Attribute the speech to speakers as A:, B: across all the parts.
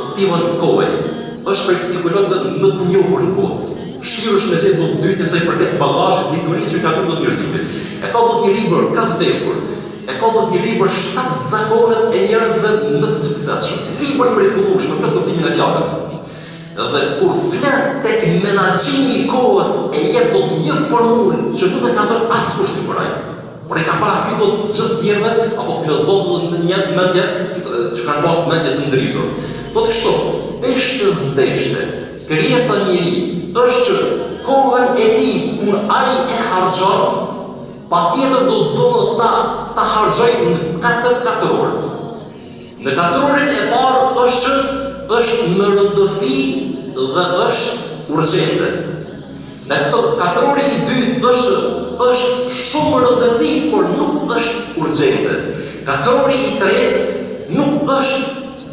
A: Stephen Covey është për psikologët më të njohur në botë. Vështirë është me gjetë do të dytë sa i përket bagazhit likurisë që ka dhënë dot njerëzimit. E ka dhënë një libër ka vdekur. E ka dhënë një libër 7 zakonet e njerëzve më të suksesshëm. Libër i mrekullueshëm për kuptimin e fjalës. Dhe kur flet tek menaxhimi i kohës e jep dot një formulë që nuk e ka dhënë askush si për ai. Por e ka paraqitur çdo tjerëve apo filozofët në një mendje që kanë pas mendje të ndritur. Po të kështu, është zdeshte. Krijesa e njeriu është që kohën e tij kur ai e harxhon, patjetër do ta harxhoj në 4 orë. Në 4 orën e parë është në rëndësi dhe është urgjente. Në këto 4 orë i dytë është shumë rëndësi, por nuk është urgjente. 4 orë i tretë nuk është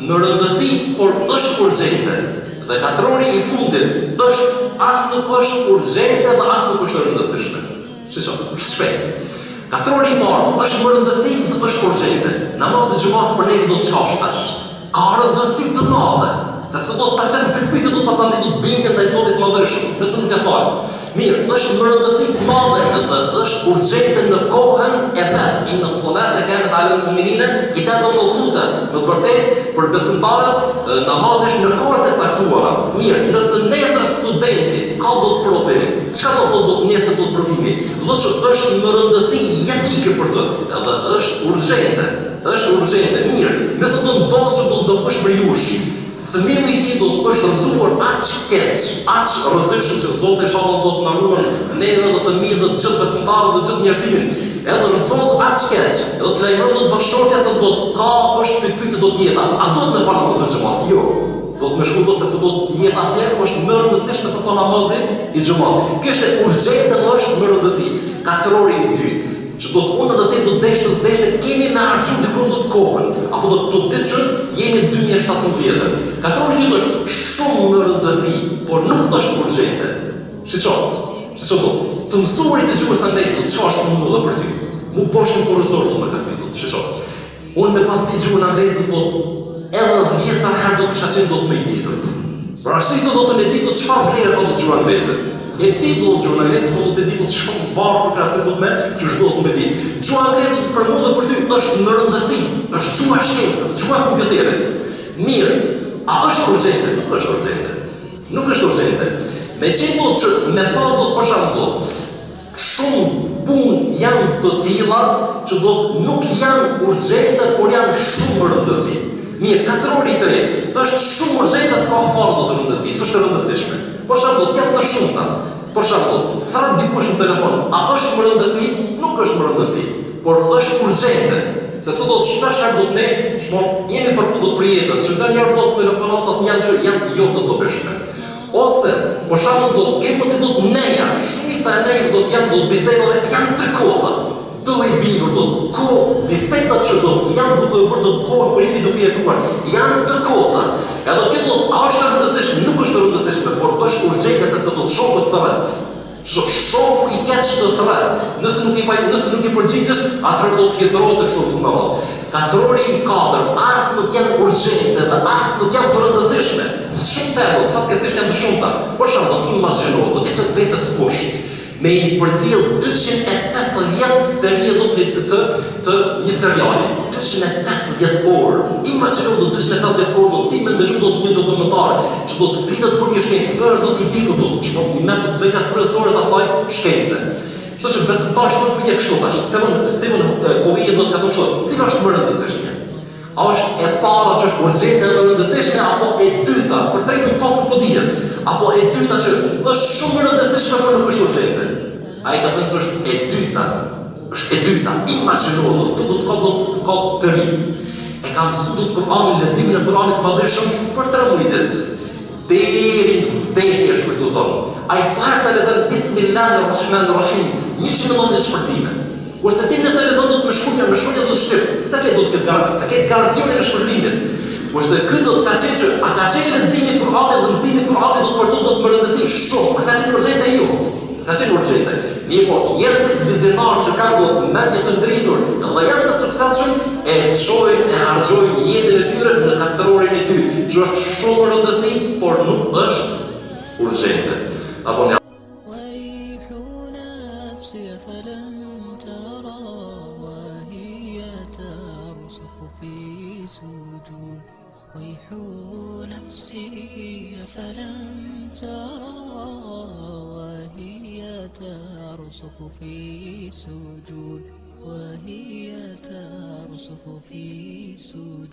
A: në rëndësi, por është urgjente. Dhe 4 orë i fundit as nuk është urgjente dhe as nuk është rëndësishme. Është shpejt. 4 orë i parë është më rëndësi dhe është urgjente. Namazi i xhumas për ne do të çash tash. Ka rëndësi të madhe, sepse do të ta çon pyetje do të pasandej do të bindjen ndaj Zotit të Madhërisht, nëse nuk e thon. Mirë, është më rëndësi të madhe dhe është urgjente në kohën e vet. Inna s-salata kanat 'ala al-mu'minina kitaban mawquta. Në të vërtetë për besimtarët namazi është në kohët e caktuara. Mirë, nëse nesër studenti ka do të provim, çka do të thotë nesër do të provimi? Do të thotë është më rëndësi jetike për të, edhe është urgjente. Është urgjente. Mirë, nëse do të ndodhë do të bësh për jush. Fëmiu i tij do të është rëzuar aq keq, aq rrezikshëm që Zoti inshallah do të na ruaj ne dhe fëmijët dhe gjithë besimtarët dhe gjithë njerëzimin. Edhe rëzohet aq keq, do të lajmëron do të bashkëshortja se do të ka është pyetje do të jeta. A do të në falë ose xhamas? Jo. Do të më shkruaj sepse do të jeta atje është më rëndësishme se sa namazi i xhamas. Kështë urgjente do është më rëndësi. 4 orë i dytë që do të unë dhe ti do të deshte, kemi me harxhu diku do të kohën, apo do të ditë që jemi 2017. 4 orë i dytë është shumë në rëndësi, por nuk është urgjente. Si do? Të mësuarit e gjuhës angleze do të çash më dhe për ty. Mu boshin kurrizor do më kapitut. Unë me pas ti gjuhën angleze do edhe 10 herë do të kisha qenë do të më i ditur. Por ashtu si do të më ditur çfarë vlerë ka do të gjuhë angleze. E ti do të gjuhë angleze, po do të ditur shumë varfër krahasim do të me që do të më di. Gjuhë angleze për mua dhe për ty është në rëndësi, është gjuha e shkencës, gjuha e kompjuterit. Mirë, a është urgjente? Nuk është urgjente. Nuk është urgjente. Me qenë që me pas do të përsham shumë punë janë të tilla që do nuk janë urgjente, por janë shumë rëndësi. Mirë, 4 orë i tretë është shumë urgjente, s'ka fare do të rëndësi, s'është rëndësishme. Për shembull, janë të shumta. Për shembull, thret dikush në telefon, a është më rëndësi? Nuk është më rëndësi, por është urgjente. Sepse do të shpesh herë do të ne, jemi përfundur për jetës, që nganjëherë do të telefonatat janë që janë jo të dobishme. Ose, për shembull, do të kemi si do të neja, shumica e nejve do të janë bisedave janë të kota. Do i bindur do ko bisedat që do janë duke bërë do të kohën për imi duke jetuar, janë të kota. Edhe ti do a është rëndësishme, nuk është rëndësishme, por është urgjente sepse do të shoku të thret. Shoku i keq të thret. Nëse nuk i përgjigjesh, atëherë do të hidrohet kështu në radhë. 4 orë i 4 as nuk janë urgjente dhe as nuk janë të rëndësishme. Shumë të do, fatkeqësisht janë të shumta. Për shembull, ti imagjino, do të ecet vetes poshtë me i përcjell 250 seri do të një seriali, 250 orë. Imagjino do 250 orë do ti me dëgju do të një dokumentar që do të flitet për një shkencë, është do të diku do që do të më të vetat kryesore të asaj shkence. Kështu që besimtarët nuk pyetje kështu tash. Stephen Covey do të thotë çfarë? Cila është më rëndësishme? A është e para që është urgjente dhe rëndësishme apo e dyta? Për drejtën fakun po dihet. Apo e dyta që është shumë rëndësishme por nuk është urgjente. Ai ka thënë se është e dyta. Është e dyta. Imagjino do të ka të ri. E ka mësuar Kur'anin, leximin e Kur'anit të Madhërisht për 3 muaj. Deri në vdekje shpëtozon. Ai sa herë të lexon Bismillahirrahmanirrahim, 190 shpëtime. Kurse ti nëse lexon do të më shkruaj do të shqip. Sa ke do të ketë garancionin e shpërblimit. Kurse ky do të ka qenë që a ka qenë leximi i Kur'anit dhe mësimi i Kur'anit do të përto do të më rëndësi shumë. A ka qenë urgjente jo? S'ka qenë urgjente. Mirë po, njerëzit vizionar që kanë do mendje të ndritur dhe janë të suksesshëm e çojnë e harxojnë jetën e tyre në katërorin e tyre, që është shumë rëndësi, por nuk është urgjente. Apo ne
B: ويح نفسي أفلم ترى وهي ترسخ في سجود وهي ترسخ في سجود